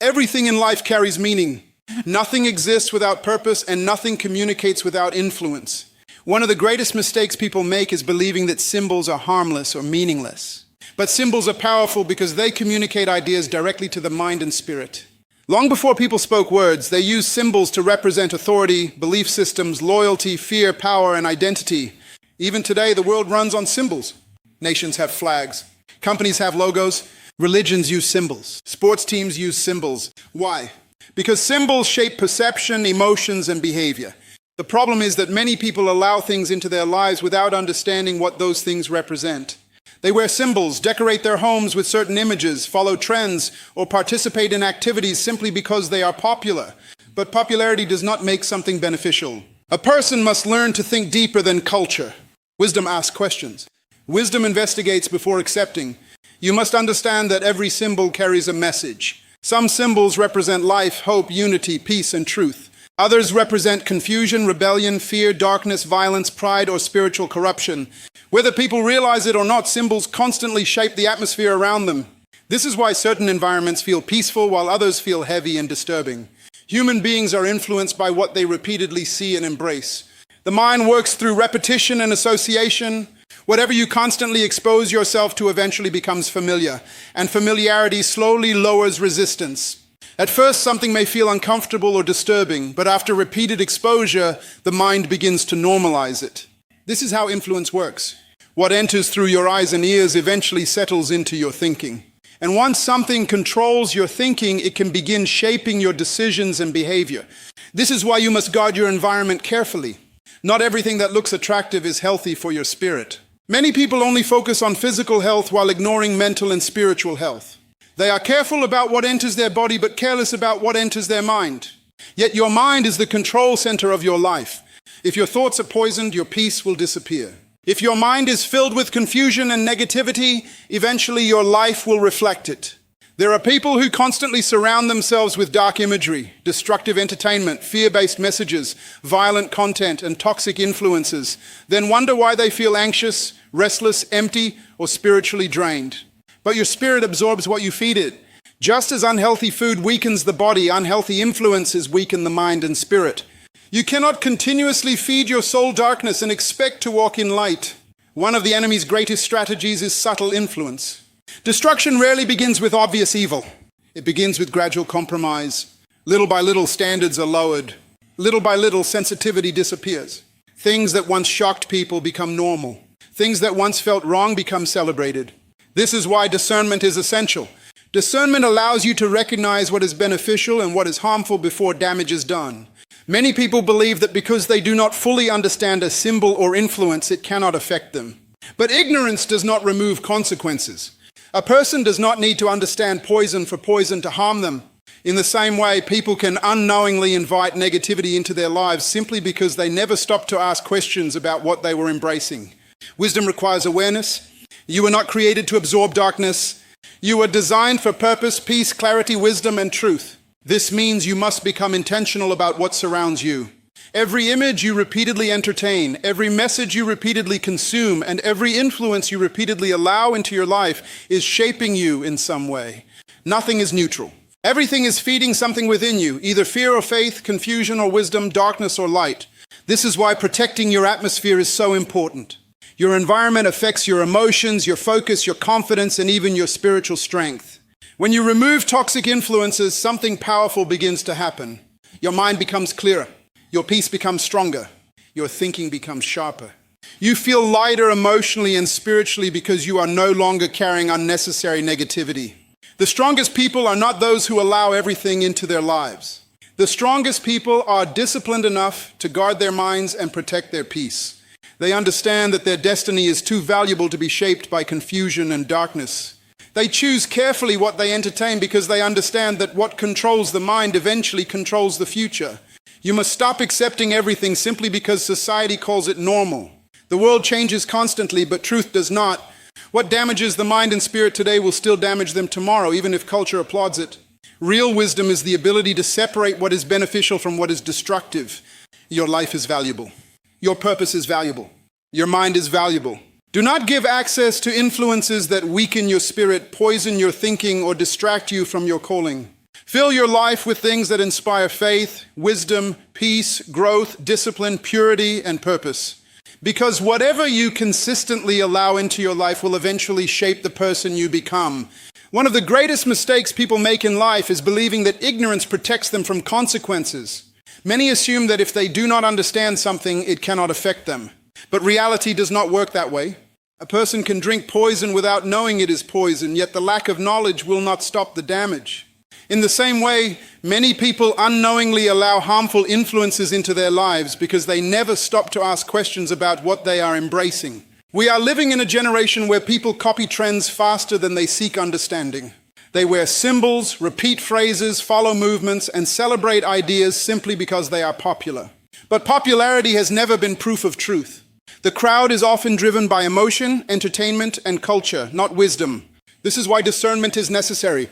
Everything in life carries meaning. Nothing exists without purpose, and nothing communicates without influence. One of the greatest mistakes people make is believing that symbols are harmless or meaningless. But symbols are powerful because they communicate ideas directly to the mind and spirit. Long before people spoke words, they used symbols to represent authority, belief systems, loyalty, fear, power, and identity. Even today, the world runs on symbols. Nations have flags. Companies have logos. Religions use symbols. Sports teams use symbols. Why? Because symbols shape perception, emotions, and behavior. The problem is that many people allow things into their lives without understanding what those things represent. They wear symbols, decorate their homes with certain images, follow trends, or participate in activities simply because they are popular. But popularity does not make something beneficial. A person must learn to think deeper than culture. Wisdom asks questions. Wisdom investigates before accepting. You must understand that every symbol carries a message. Some symbols represent life, hope, unity, peace, and truth. Others represent confusion, rebellion, fear, darkness, violence, pride, or spiritual corruption. Whether people realize it or not, symbols constantly shape the atmosphere around them. This is why certain environments feel peaceful while others feel heavy and disturbing. Human beings are influenced by what they repeatedly see and embrace. The mind works through repetition and association. Whatever you constantly expose yourself to eventually becomes familiar, and familiarity slowly lowers resistance. At first, something may feel uncomfortable or disturbing, but after repeated exposure, the mind begins to normalize it. This is how influence works. What enters through your eyes and ears eventually settles into your thinking. And once something controls your thinking, it can begin shaping your decisions and behavior. This is why you must guard your environment carefully. Not everything that looks attractive is healthy for your spirit. Many people only focus on physical health while ignoring mental and spiritual health. They are careful about what enters their body, but careless about what enters their mind. Yet your mind is the control center of your life. If your thoughts are poisoned, your peace will disappear. If your mind is filled with confusion and negativity, eventually your life will reflect it. There are people who constantly surround themselves with dark imagery, destructive entertainment, fear-based messages, violent content, and toxic influences, then wonder why they feel anxious, restless, empty, or spiritually drained. But your spirit absorbs what you feed it. Just as unhealthy food weakens the body, unhealthy influences weaken the mind and spirit. You cannot continuously feed your soul darkness and expect to walk in light. One of the enemy's greatest strategies is subtle influence. Destruction rarely begins with obvious evil. It begins with gradual compromise. Little by little, standards are lowered. Little by little, sensitivity disappears. Things that once shocked people become normal. Things that once felt wrong become celebrated. This is why discernment is essential. Discernment allows you to recognize what is beneficial and what is harmful before damage is done. Many people believe that because they do not fully understand a symbol or influence, it cannot affect them. But ignorance does not remove consequences. A person does not need to understand poison for poison to harm them. In the same way, people can unknowingly invite negativity into their lives simply because they never stopped to ask questions about what they were embracing. Wisdom requires awareness. You were not created to absorb darkness. You were designed for purpose, peace, clarity, wisdom, and truth. This means you must become intentional about what surrounds you. Every image you repeatedly entertain, every message you repeatedly consume, and every influence you repeatedly allow into your life is shaping you in some way. Nothing is neutral. Everything is feeding something within you, either fear or faith, confusion or wisdom, darkness or light. This is why protecting your atmosphere is so important. Your environment affects your emotions, your focus, your confidence, and even your spiritual strength. When you remove toxic influences, something powerful begins to happen. Your mind becomes clearer. Your peace becomes stronger. Your thinking becomes sharper. You feel lighter emotionally and spiritually because you are no longer carrying unnecessary negativity. The strongest people are not those who allow everything into their lives. The strongest people are disciplined enough to guard their minds and protect their peace. They understand that their destiny is too valuable to be shaped by confusion and darkness. They choose carefully what they entertain because they understand that what controls the mind eventually controls the future. You must stop accepting everything simply because society calls it normal. The world changes constantly, but truth does not. What damages the mind and spirit today will still damage them tomorrow, even if culture applauds it. Real wisdom is the ability to separate what is beneficial from what is destructive. Your life is valuable. Your purpose is valuable. Your mind is valuable. Do not give access to influences that weaken your spirit, poison your thinking, or distract you from your calling. Fill your life with things that inspire faith, wisdom, peace, growth, discipline, purity, and purpose. Because whatever you consistently allow into your life will eventually shape the person you become. One of the greatest mistakes people make in life is believing that ignorance protects them from consequences. Many assume that if they do not understand something, it cannot affect them. But reality does not work that way. A person can drink poison without knowing it is poison, yet the lack of knowledge will not stop the damage. In the same way, many people unknowingly allow harmful influences into their lives because they never stop to ask questions about what they are embracing. We are living in a generation where people copy trends faster than they seek understanding. They wear symbols, repeat phrases, follow movements, and celebrate ideas simply because they are popular. But popularity has never been proof of truth. The crowd is often driven by emotion, entertainment, and culture, not wisdom. This is why discernment is necessary.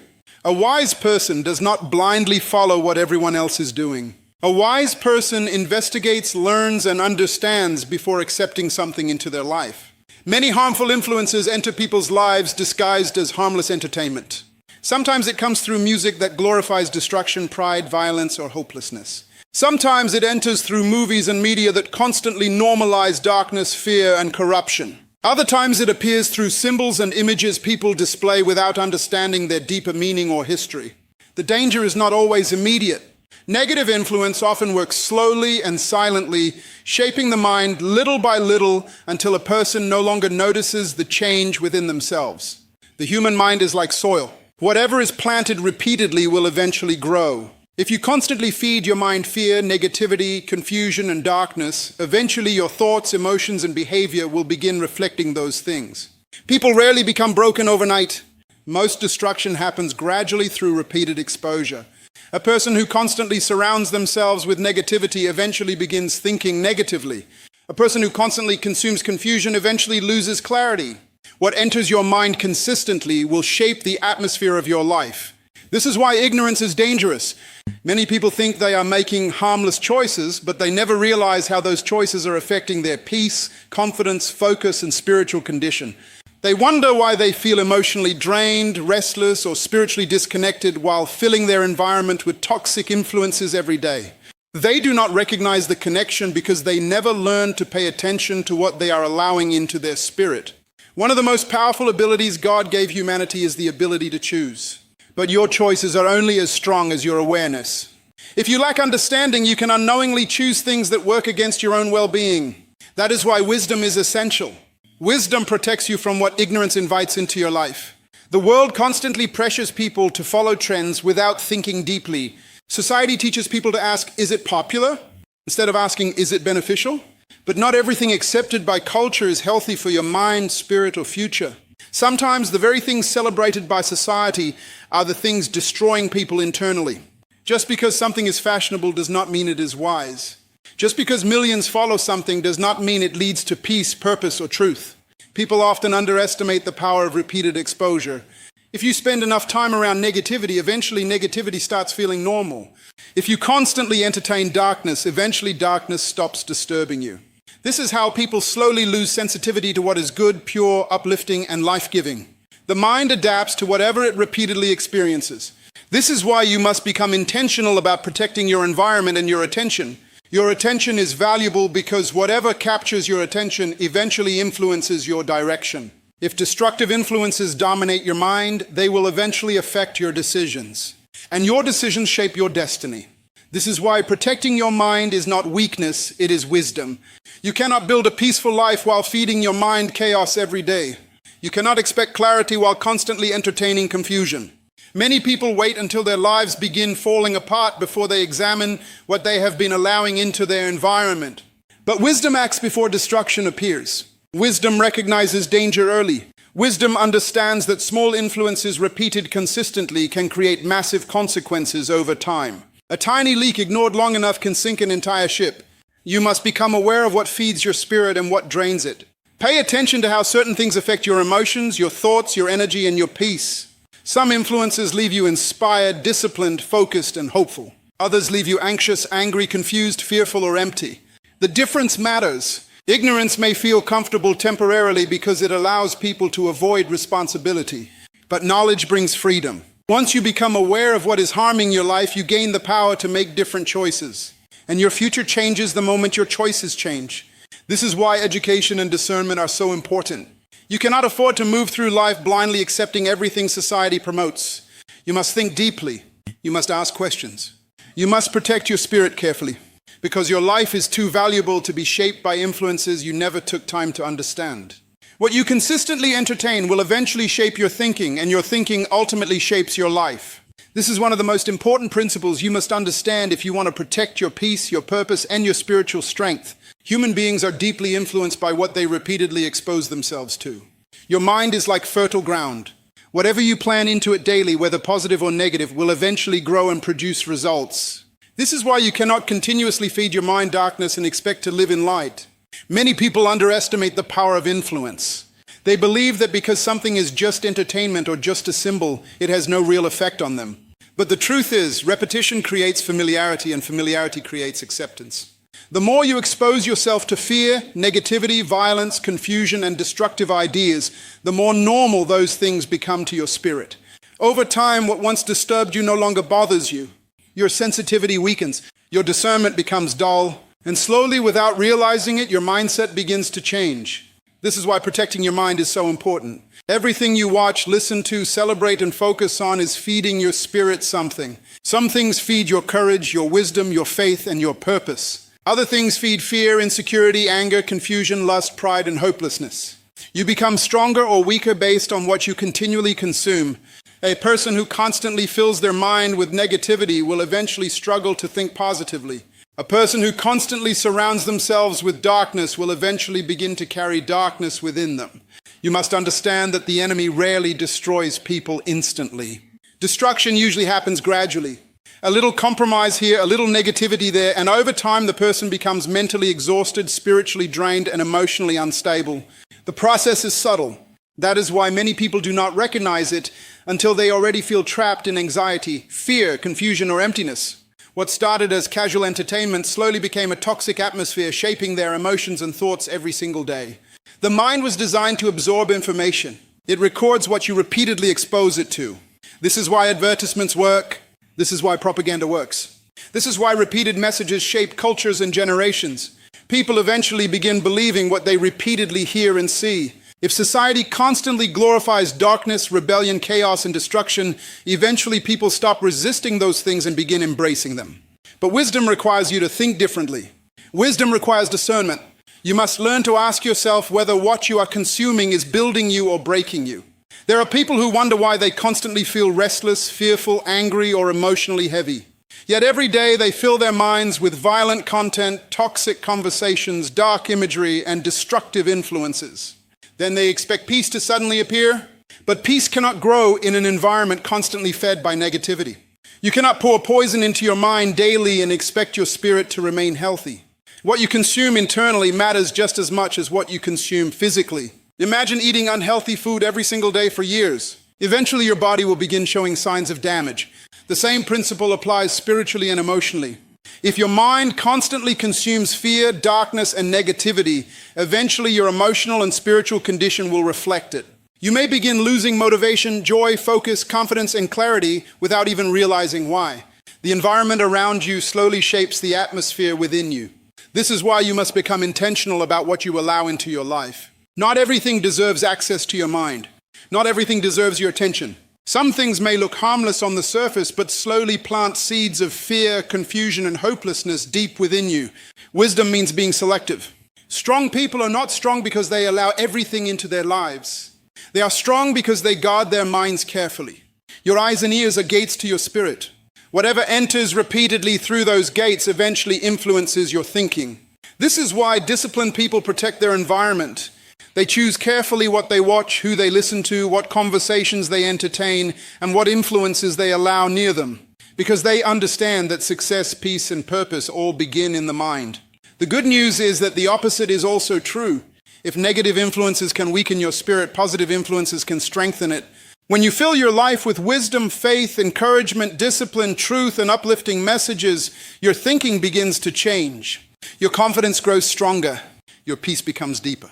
A wise person does not blindly follow what everyone else is doing. A wise person investigates, learns, and understands before accepting something into their life. Many harmful influences enter people's lives disguised as harmless entertainment. Sometimes it comes through music that glorifies destruction, pride, violence, or hopelessness. Sometimes it enters through movies and media that constantly normalize darkness, fear, and corruption. Other times it appears through symbols and images people display without understanding their deeper meaning or history. The danger is not always immediate. Negative influence often works slowly and silently, shaping the mind little by little until a person no longer notices the change within themselves. The human mind is like soil. Whatever is planted repeatedly will eventually grow. If you constantly feed your mind fear, negativity, confusion, and darkness, eventually your thoughts, emotions, and behavior will begin reflecting those things. People rarely become broken overnight. Most destruction happens gradually through repeated exposure. A person who constantly surrounds themselves with negativity eventually begins thinking negatively. A person who constantly consumes confusion eventually loses clarity. What enters your mind consistently will shape the atmosphere of your life. This is why ignorance is dangerous. Many people think they are making harmless choices, but they never realize how those choices are affecting their peace, confidence, focus, and spiritual condition. They wonder why they feel emotionally drained, restless, or spiritually disconnected while filling their environment with toxic influences every day. They do not recognize the connection because they never learn to pay attention to what they are allowing into their spirit. One of the most powerful abilities God gave humanity is the ability to choose. But your choices are only as strong as your awareness. If you lack understanding, you can unknowingly choose things that work against your own well-being. That is why wisdom is essential. Wisdom protects you from what ignorance invites into your life. The world constantly pressures people to follow trends without thinking deeply. Society teaches people to ask, is it popular? Instead of asking, is it beneficial? But not everything accepted by culture is healthy for your mind, spirit, or future. Sometimes the very things celebrated by society are the things destroying people internally. Just because something is fashionable does not mean it is wise. Just because millions follow something does not mean it leads to peace, purpose, or truth. People often underestimate the power of repeated exposure. If you spend enough time around negativity, eventually negativity starts feeling normal. If you constantly entertain darkness, eventually darkness stops disturbing you. This is how people slowly lose sensitivity to what is good, pure, uplifting, and life-giving. The mind adapts to whatever it repeatedly experiences. This is why you must become intentional about protecting your environment and your attention. Your attention is valuable because whatever captures your attention eventually influences your direction. If destructive influences dominate your mind, they will eventually affect your decisions. And your decisions shape your destiny. This is why protecting your mind is not weakness, it is wisdom. You cannot build a peaceful life while feeding your mind chaos every day. You cannot expect clarity while constantly entertaining confusion. Many people wait until their lives begin falling apart before they examine what they have been allowing into their environment. But wisdom acts before destruction appears. Wisdom recognizes danger early. Wisdom understands that small influences repeated consistently can create massive consequences over time. A tiny leak ignored long enough can sink an entire ship. You must become aware of what feeds your spirit and what drains it. Pay attention to how certain things affect your emotions, your thoughts, your energy, and your peace. Some influences leave you inspired, disciplined, focused, and hopeful. Others leave you anxious, angry, confused, fearful, or empty. The difference matters. Ignorance may feel comfortable temporarily because it allows people to avoid responsibility. But knowledge brings freedom. Once you become aware of what is harming your life, you gain the power to make different choices. And your future changes the moment your choices change. This is why education and discernment are so important. You cannot afford to move through life blindly accepting everything society promotes. You must think deeply. You must ask questions. You must protect your spirit carefully, because your life is too valuable to be shaped by influences you never took time to understand. What you consistently entertain will eventually shape your thinking, and your thinking ultimately shapes your life. This is one of the most important principles you must understand if you want to protect your peace, your purpose, and your spiritual strength. Human beings are deeply influenced by what they repeatedly expose themselves to. Your mind is like fertile ground. Whatever you plan into it daily, whether positive or negative, will eventually grow and produce results. This is why you cannot continuously feed your mind darkness and expect to live in light. Many people underestimate the power of influence. They believe that because something is just entertainment or just a symbol, it has no real effect on them. But the truth is, repetition creates familiarity, and familiarity creates acceptance. The more you expose yourself to fear, negativity, violence, confusion, and destructive ideas, the more normal those things become to your spirit. Over time, what once disturbed you no longer bothers you. Your sensitivity weakens, your discernment becomes dull, and slowly, without realizing it, your mindset begins to change. This is why protecting your mind is so important. Everything you watch, listen to, celebrate, and focus on is feeding your spirit something. Some things feed your courage, your wisdom, your faith, and your purpose. Other things feed fear, insecurity, anger, confusion, lust, pride, and hopelessness. You become stronger or weaker based on what you continually consume. A person who constantly fills their mind with negativity will eventually struggle to think positively. A person who constantly surrounds themselves with darkness will eventually begin to carry darkness within them. You must understand that the enemy rarely destroys people instantly. Destruction usually happens gradually. A little compromise here, a little negativity there, and over time the person becomes mentally exhausted, spiritually drained, and emotionally unstable. The process is subtle. That is why many people do not recognize it until they already feel trapped in anxiety, fear, confusion, or emptiness. What started as casual entertainment slowly became a toxic atmosphere, shaping their emotions and thoughts every single day. The mind was designed to absorb information. It records what you repeatedly expose it to. This is why advertisements work. This is why propaganda works. This is why repeated messages shape cultures and generations. People eventually begin believing what they repeatedly hear and see. If society constantly glorifies darkness, rebellion, chaos, and destruction, eventually people stop resisting those things and begin embracing them. But wisdom requires you to think differently. Wisdom requires discernment. You must learn to ask yourself whether what you are consuming is building you or breaking you. There are people who wonder why they constantly feel restless, fearful, angry, or emotionally heavy. Yet every day they fill their minds with violent content, toxic conversations, dark imagery, and destructive influences. Then they expect peace to suddenly appear. But peace cannot grow in an environment constantly fed by negativity. You cannot pour poison into your mind daily and expect your spirit to remain healthy. What you consume internally matters just as much as what you consume physically. Imagine eating unhealthy food every single day for years. Eventually your body will begin showing signs of damage. The same principle applies spiritually and emotionally. If your mind constantly consumes fear, darkness, and negativity, eventually your emotional and spiritual condition will reflect it. You may begin losing motivation, joy, focus, confidence, and clarity without even realizing why. The environment around you slowly shapes the atmosphere within you. This is why you must become intentional about what you allow into your life. Not everything deserves access to your mind. Not everything deserves your attention. Some things may look harmless on the surface, but slowly plant seeds of fear, confusion, and hopelessness deep within you. Wisdom means being selective. Strong people are not strong because they allow everything into their lives. They are strong because they guard their minds carefully. Your eyes and ears are gates to your spirit. Whatever enters repeatedly through those gates eventually influences your thinking. This is why disciplined people protect their environment. They choose carefully what they watch, who they listen to, what conversations they entertain, and what influences they allow near them, because they understand that success, peace, and purpose all begin in the mind. The good news is that the opposite is also true. If negative influences can weaken your spirit, positive influences can strengthen it. When you fill your life with wisdom, faith, encouragement, discipline, truth, and uplifting messages, your thinking begins to change. Your confidence grows stronger. Your peace becomes deeper.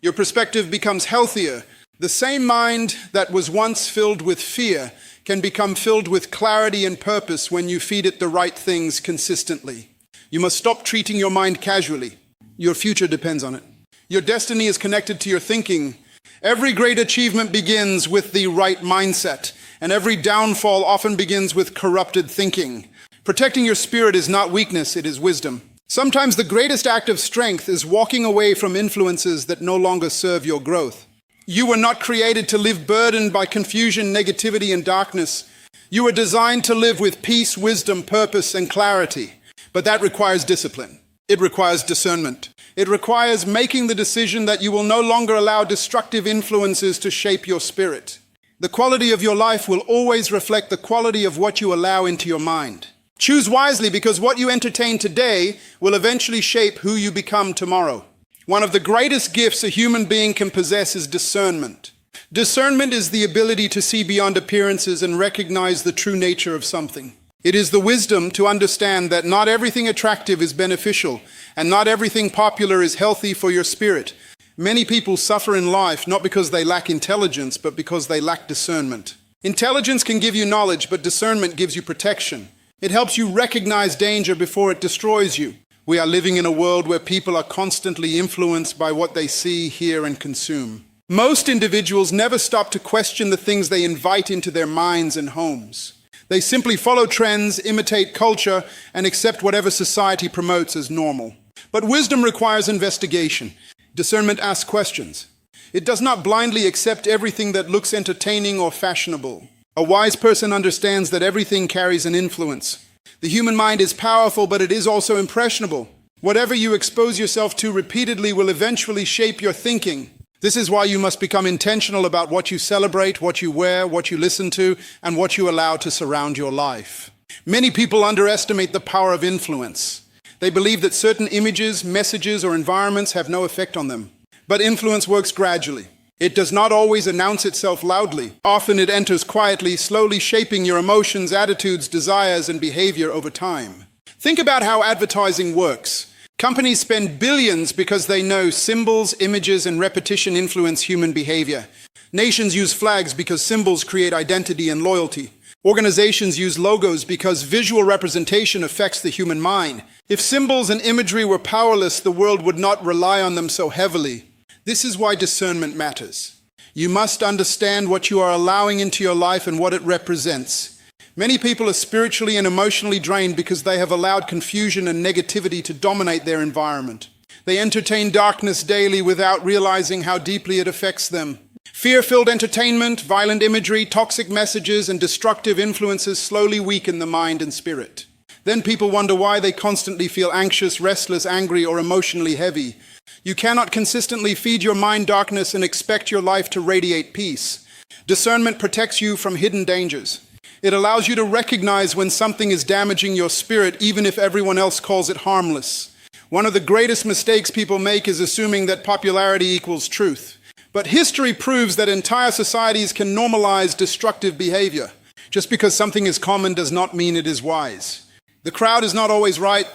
Your perspective becomes healthier. The same mind that was once filled with fear can become filled with clarity and purpose when you feed it the right things consistently. You must stop treating your mind casually. Your future depends on it. Your destiny is connected to your thinking. Every great achievement begins with the right mindset, and every downfall often begins with corrupted thinking. Protecting your spirit is not weakness, it is wisdom. Sometimes the greatest act of strength is walking away from influences that no longer serve your growth. You were not created to live burdened by confusion, negativity, and darkness. You were designed to live with peace, wisdom, purpose, and clarity. But that requires discipline. It requires discernment. It requires making the decision that you will no longer allow destructive influences to shape your spirit. The quality of your life will always reflect the quality of what you allow into your mind. Choose wisely, because what you entertain today will eventually shape who you become tomorrow. One of the greatest gifts a human being can possess is discernment. Discernment is the ability to see beyond appearances and recognize the true nature of something. It is the wisdom to understand that not everything attractive is beneficial, and not everything popular is healthy for your spirit. Many people suffer in life not because they lack intelligence, but because they lack discernment. Intelligence can give you knowledge, but discernment gives you protection. It helps you recognize danger before it destroys you. We are living in a world where people are constantly influenced by what they see, hear, and consume. Most individuals never stop to question the things they invite into their minds and homes. They simply follow trends, imitate culture, and accept whatever society promotes as normal. But wisdom requires investigation. Discernment asks questions. It does not blindly accept everything that looks entertaining or fashionable. A wise person understands that everything carries an influence. The human mind is powerful, but it is also impressionable. Whatever you expose yourself to repeatedly will eventually shape your thinking. This is why you must become intentional about what you celebrate, what you wear, what you listen to, and what you allow to surround your life. Many people underestimate the power of influence. They believe that certain images, messages, or environments have no effect on them. But influence works gradually. It does not always announce itself loudly. Often it enters quietly, slowly shaping your emotions, attitudes, desires, and behavior over time. Think about how advertising works. Companies spend billions because they know symbols, images, and repetition influence human behavior. Nations use flags because symbols create identity and loyalty. Organizations use logos because visual representation affects the human mind. If symbols and imagery were powerless, the world would not rely on them so heavily. This is why discernment matters. You must understand what you are allowing into your life and what it represents. Many people are spiritually and emotionally drained because they have allowed confusion and negativity to dominate their environment. They entertain darkness daily without realizing how deeply it affects them. Fear-filled entertainment, violent imagery, toxic messages, and destructive influences slowly weaken the mind and spirit. Then people wonder why they constantly feel anxious, restless, angry, or emotionally heavy. You cannot consistently feed your mind darkness and expect your life to radiate peace. Discernment protects you from hidden dangers. It allows you to recognize when something is damaging your spirit, even if everyone else calls it harmless. One of the greatest mistakes people make is assuming that popularity equals truth. But history proves that entire societies can normalize destructive behavior. Just because something is common does not mean it is wise. The crowd is not always right.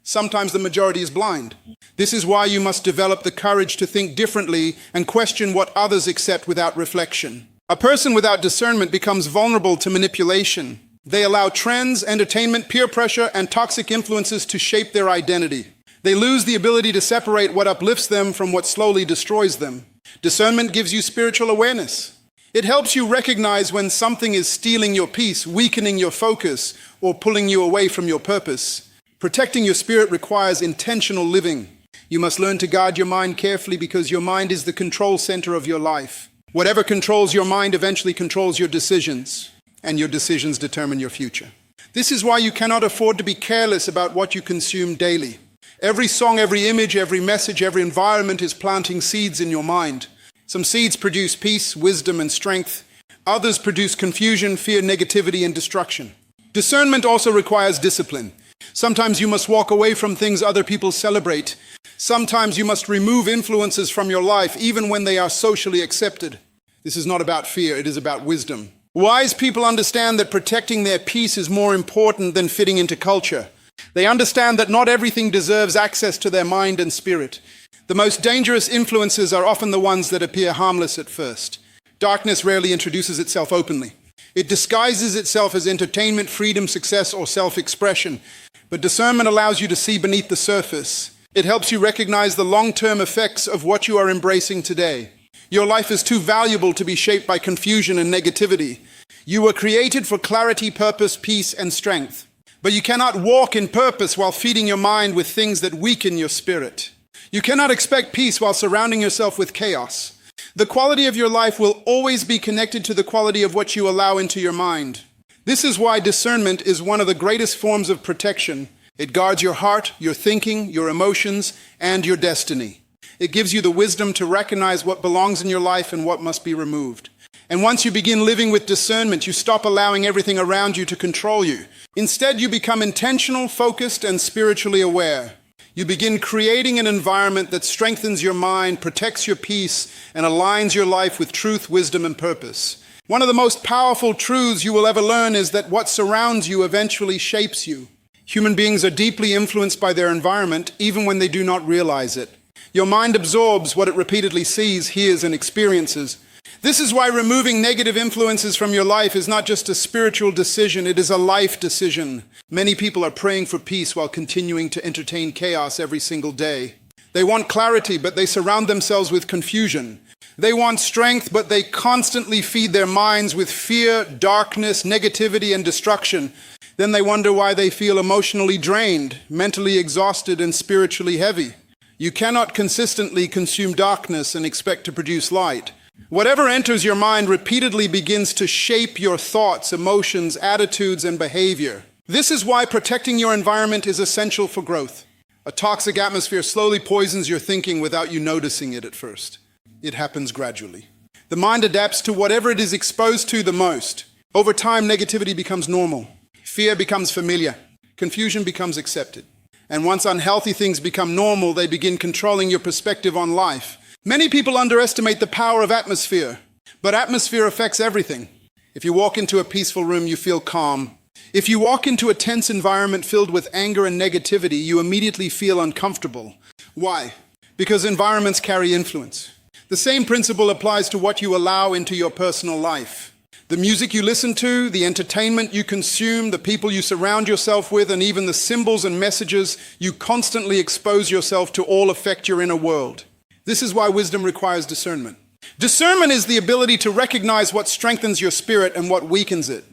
Sometimes the majority is blind. This is why you must develop the courage to think differently and question what others accept without reflection. A person without discernment becomes vulnerable to manipulation. They allow trends, entertainment, peer pressure, and toxic influences to shape their identity. They lose the ability to separate what uplifts them from what slowly destroys them. Discernment gives you spiritual awareness. It helps you recognize when something is stealing your peace, weakening your focus, or pulling you away from your purpose. Protecting your spirit requires intentional living. You must learn to guard your mind carefully because your mind is the control center of your life. Whatever controls your mind eventually controls your decisions, and your decisions determine your future. This is why you cannot afford to be careless about what you consume daily. Every song, every image, every message, every environment is planting seeds in your mind. Some seeds produce peace, wisdom, and strength. Others produce confusion, fear, negativity, and destruction. Discernment also requires discipline. Sometimes you must walk away from things other people celebrate. Sometimes you must remove influences from your life, even when they are socially accepted. This is not about fear, it is about wisdom. Wise people understand that protecting their peace is more important than fitting into culture. They understand that not everything deserves access to their mind and spirit. The most dangerous influences are often the ones that appear harmless at first. Darkness rarely introduces itself openly. It disguises itself as entertainment, freedom, success, or self-expression. But discernment allows you to see beneath the surface. It helps you recognize the long-term effects of what you are embracing today. Your life is too valuable to be shaped by confusion and negativity. You were created for clarity, purpose, peace, and strength. But you cannot walk in purpose while feeding your mind with things that weaken your spirit. You cannot expect peace while surrounding yourself with chaos. The quality of your life will always be connected to the quality of what you allow into your mind. This is why discernment is one of the greatest forms of protection. It guards your heart, your thinking, your emotions, and your destiny. It gives you the wisdom to recognize what belongs in your life and what must be removed. And once you begin living with discernment, you stop allowing everything around you to control you. Instead, you become intentional, focused, and spiritually aware. You begin creating an environment that strengthens your mind, protects your peace, and aligns your life with truth, wisdom, and purpose. One of the most powerful truths you will ever learn is that what surrounds you eventually shapes you. Human beings are deeply influenced by their environment, even when they do not realize it. Your mind absorbs what it repeatedly sees, hears, and experiences. This is why removing negative influences from your life is not just a spiritual decision, it is a life decision. Many people are praying for peace while continuing to entertain chaos every single day. They want clarity, but they surround themselves with confusion. They want strength, but they constantly feed their minds with fear, darkness, negativity, and destruction. Then they wonder why they feel emotionally drained, mentally exhausted, and spiritually heavy. You cannot consistently consume darkness and expect to produce light. Whatever enters your mind repeatedly begins to shape your thoughts, emotions, attitudes, and behavior. This is why protecting your environment is essential for growth. A toxic atmosphere slowly poisons your thinking without you noticing it at first. It happens gradually. The mind adapts to whatever it is exposed to the most. Over time, negativity becomes normal. Fear becomes familiar. Confusion becomes accepted. And once unhealthy things become normal, they begin controlling your perspective on life. Many people underestimate the power of atmosphere, but atmosphere affects everything. If you walk into a peaceful room, you feel calm. If you walk into a tense environment filled with anger and negativity, you immediately feel uncomfortable. Why? Because environments carry influence. The same principle applies to what you allow into your personal life. The music you listen to, the entertainment you consume, the people you surround yourself with, and even the symbols and messages you constantly expose yourself to all affect your inner world. This is why wisdom requires discernment. Discernment is the ability to recognize what strengthens your spirit and what weakens it.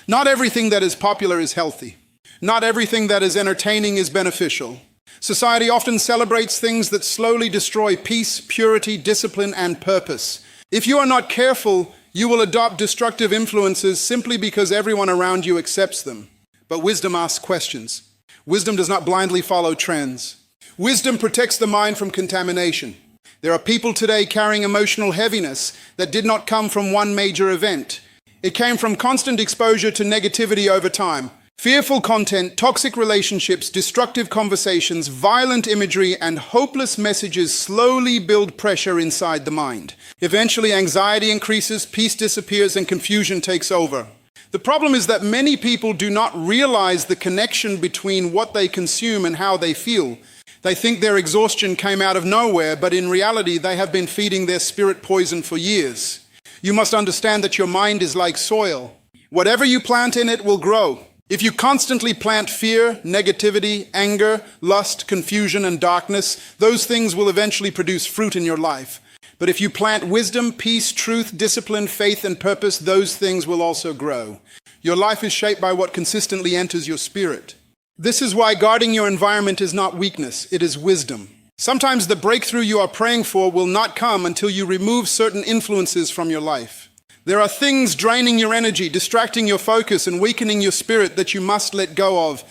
Not everything that is popular is healthy. Not everything that is entertaining is beneficial. Society often celebrates things that slowly destroy peace, purity, discipline, and purpose. If you are not careful, you will adopt destructive influences simply because everyone around you accepts them. But wisdom asks questions. Wisdom does not blindly follow trends. Wisdom protects the mind from contamination. There are people today carrying emotional heaviness that did not come from one major event. It came from constant exposure to negativity over time. Fearful content, toxic relationships, destructive conversations, violent imagery, and hopeless messages slowly build pressure inside the mind. Eventually, anxiety increases, peace disappears, and confusion takes over. The problem is that many people do not realize the connection between what they consume and how they feel. They think their exhaustion came out of nowhere, but in reality, they have been feeding their spirit poison for years. You must understand that your mind is like soil. Whatever you plant in it will grow. If you constantly plant fear, negativity, anger, lust, confusion, and darkness, those things will eventually produce fruit in your life. But if you plant wisdom, peace, truth, discipline, faith, and purpose, those things will also grow. Your life is shaped by what consistently enters your spirit. This is why guarding your environment is not weakness, it is wisdom. Sometimes the breakthrough you are praying for will not come until you remove certain influences from your life. There are things draining your energy, distracting your focus, and weakening your spirit that you must let go of.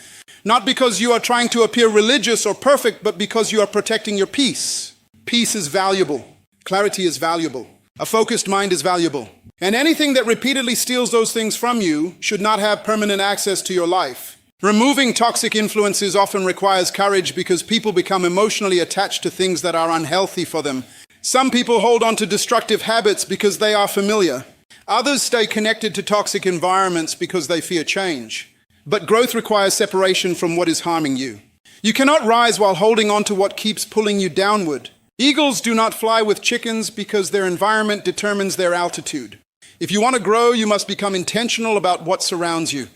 Not because you are trying to appear religious or perfect, but because you are protecting your peace. Peace is valuable. Clarity is valuable. A focused mind is valuable. And anything that repeatedly steals those things from you should not have permanent access to your life. Removing toxic influences often requires courage because people become emotionally attached to things that are unhealthy for them. Some people hold on to destructive habits because they are familiar. Others stay connected to toxic environments because they fear change. But growth requires separation from what is harming you. You cannot rise while holding on to what keeps pulling you downward. Eagles do not fly with chickens because their environment determines their altitude. If you want to grow, you must become intentional about what surrounds you.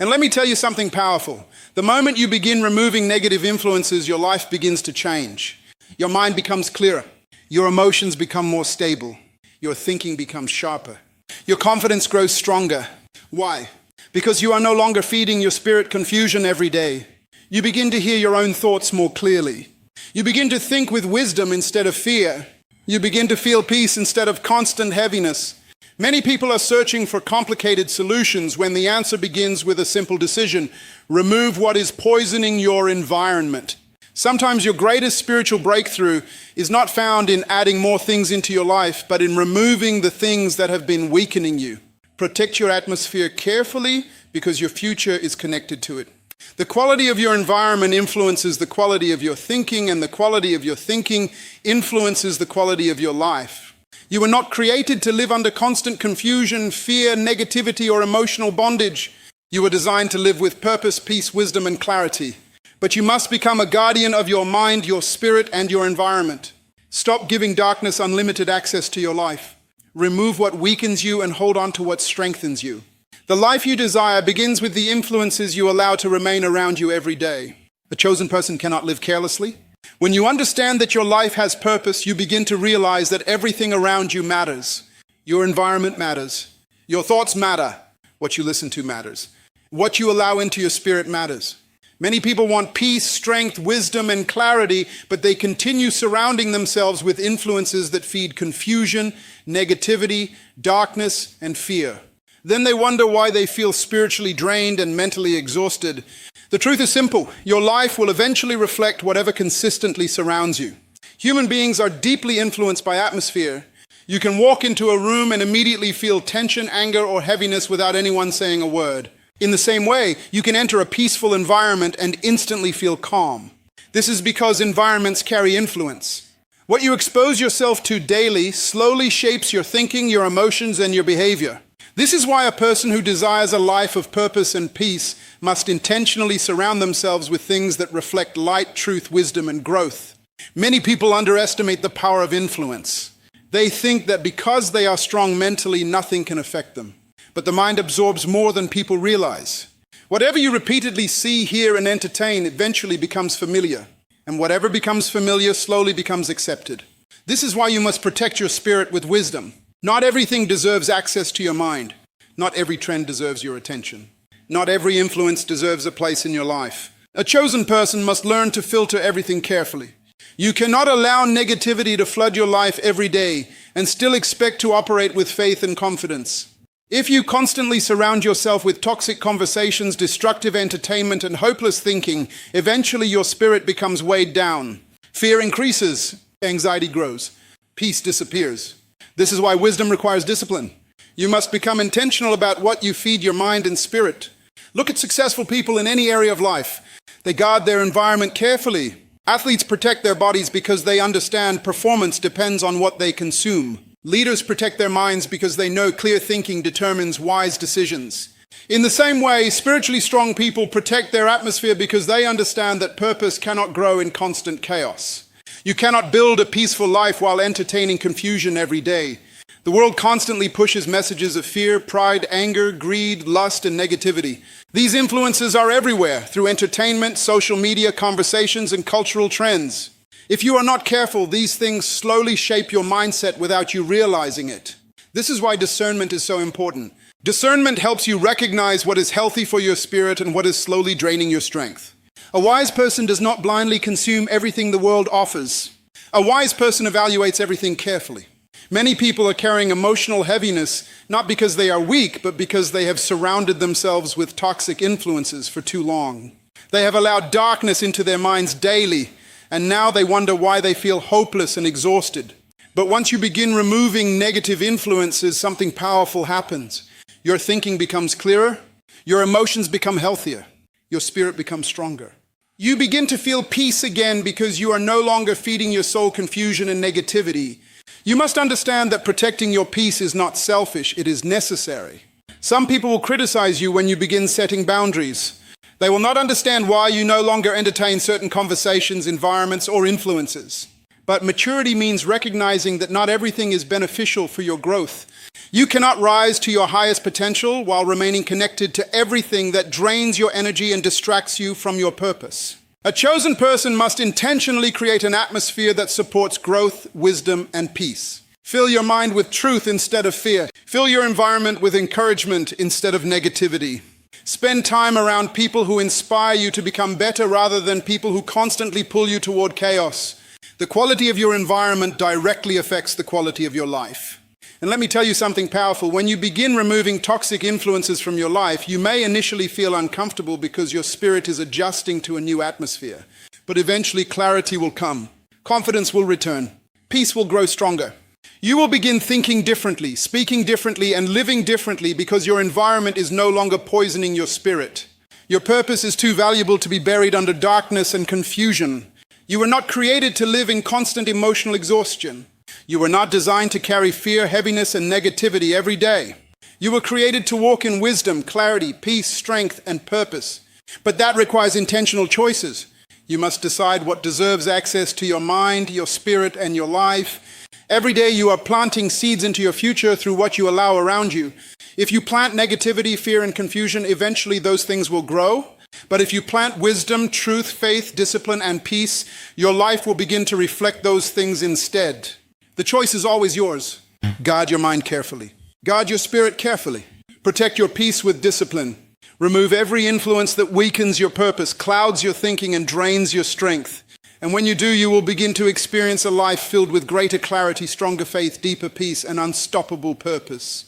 And let me tell you something powerful. The moment you begin removing negative influences, your life begins to change. Your mind becomes clearer. Your emotions become more stable. Your thinking becomes sharper. Your confidence grows stronger. Why? Because you are no longer feeding your spirit confusion every day. You begin to hear your own thoughts more clearly. You begin to think with wisdom instead of fear. You begin to feel peace instead of constant heaviness. Many people are searching for complicated solutions when the answer begins with a simple decision. Remove what is poisoning your environment. Sometimes your greatest spiritual breakthrough is not found in adding more things into your life, but in removing the things that have been weakening you. Protect your atmosphere carefully because your future is connected to it. The quality of your environment influences the quality of your thinking, and the quality of your thinking influences the quality of your life. You were not created to live under constant confusion, fear, negativity, or emotional bondage. You were designed to live with purpose, peace, wisdom, and clarity. But you must become a guardian of your mind, your spirit, and your environment. Stop giving darkness unlimited access to your life. Remove what weakens you and hold on to what strengthens you. The life you desire begins with the influences you allow to remain around you every day. A chosen person cannot live carelessly. When you understand that your life has purpose, you begin to realize that everything around you matters. Your environment matters. Your thoughts matter. What you listen to matters. What you allow into your spirit matters. Many people want peace, strength, wisdom, and clarity, but they continue surrounding themselves with influences that feed confusion, negativity, darkness, and fear. Then they wonder why they feel spiritually drained and mentally exhausted. The truth is simple. Your life will eventually reflect whatever consistently surrounds you. Human beings are deeply influenced by atmosphere. You can walk into a room and immediately feel tension, anger, or heaviness without anyone saying a word. In the same way, you can enter a peaceful environment and instantly feel calm. This is because environments carry influence. What you expose yourself to daily slowly shapes your thinking, your emotions, and your behavior. This is why a person who desires a life of purpose and peace must intentionally surround themselves with things that reflect light, truth, wisdom, and growth. Many people underestimate the power of influence. They think that because they are strong mentally, nothing can affect them. But the mind absorbs more than people realize. Whatever you repeatedly see, hear, and entertain eventually becomes familiar. And whatever becomes familiar slowly becomes accepted. This is why you must protect your spirit with wisdom. Not everything deserves access to your mind. Not every trend deserves your attention. Not every influence deserves a place in your life. A chosen person must learn to filter everything carefully. You cannot allow negativity to flood your life every day and still expect to operate with faith and confidence. If you constantly surround yourself with toxic conversations, destructive entertainment, and hopeless thinking, eventually your spirit becomes weighed down. Fear increases, anxiety grows, peace disappears. This is why wisdom requires discipline. You must become intentional about what you feed your mind and spirit. Look at successful people in any area of life. They guard their environment carefully. Athletes protect their bodies because they understand performance depends on what they consume. Leaders protect their minds because they know clear thinking determines wise decisions. In the same way, spiritually strong people protect their atmosphere because they understand that purpose cannot grow in constant chaos. You cannot build a peaceful life while entertaining confusion every day. The world constantly pushes messages of fear, pride, anger, greed, lust, and negativity. These influences are everywhere through entertainment, social media, conversations, and cultural trends. If you are not careful, these things slowly shape your mindset without you realizing it. This is why discernment is so important. Discernment helps you recognize what is healthy for your spirit and what is slowly draining your strength. A wise person does not blindly consume everything the world offers. A wise person evaluates everything carefully. Many people are carrying emotional heaviness, not because they are weak, but because they have surrounded themselves with toxic influences for too long. They have allowed darkness into their minds daily, and now they wonder why they feel hopeless and exhausted. But once you begin removing negative influences, something powerful happens. Your thinking becomes clearer, your emotions become healthier, your spirit becomes stronger. You begin to feel peace again because you are no longer feeding your soul confusion and negativity. You must understand that protecting your peace is not selfish, it is necessary. Some people will criticize you when you begin setting boundaries. They will not understand why you no longer entertain certain conversations, environments, or influences. But maturity means recognizing that not everything is beneficial for your growth. You cannot rise to your highest potential while remaining connected to everything that drains your energy and distracts you from your purpose. A chosen person must intentionally create an atmosphere that supports growth, wisdom, and peace. Fill your mind with truth instead of fear. Fill your environment with encouragement instead of negativity. Spend time around people who inspire you to become better rather than people who constantly pull you toward chaos. The quality of your environment directly affects the quality of your life. And let me tell you something powerful. When you begin removing toxic influences from your life, you may initially feel uncomfortable because your spirit is adjusting to a new atmosphere. But eventually clarity will come. Confidence will return. Peace will grow stronger. You will begin thinking differently, speaking differently, and living differently because your environment is no longer poisoning your spirit. Your purpose is too valuable to be buried under darkness and confusion. You were not created to live in constant emotional exhaustion. You were not designed to carry fear, heaviness, and negativity every day. You were created to walk in wisdom, clarity, peace, strength, and purpose. But that requires intentional choices. You must decide what deserves access to your mind, your spirit, and your life. Every day you are planting seeds into your future through what you allow around you. If you plant negativity, fear, and confusion, eventually those things will grow. But if you plant wisdom, truth, faith, discipline, and peace, your life will begin to reflect those things instead. The choice is always yours. Guard your mind carefully. Guard your spirit carefully. Protect your peace with discipline. Remove every influence that weakens your purpose, clouds your thinking, and drains your strength. And when you do, you will begin to experience a life filled with greater clarity, stronger faith, deeper peace, and unstoppable purpose.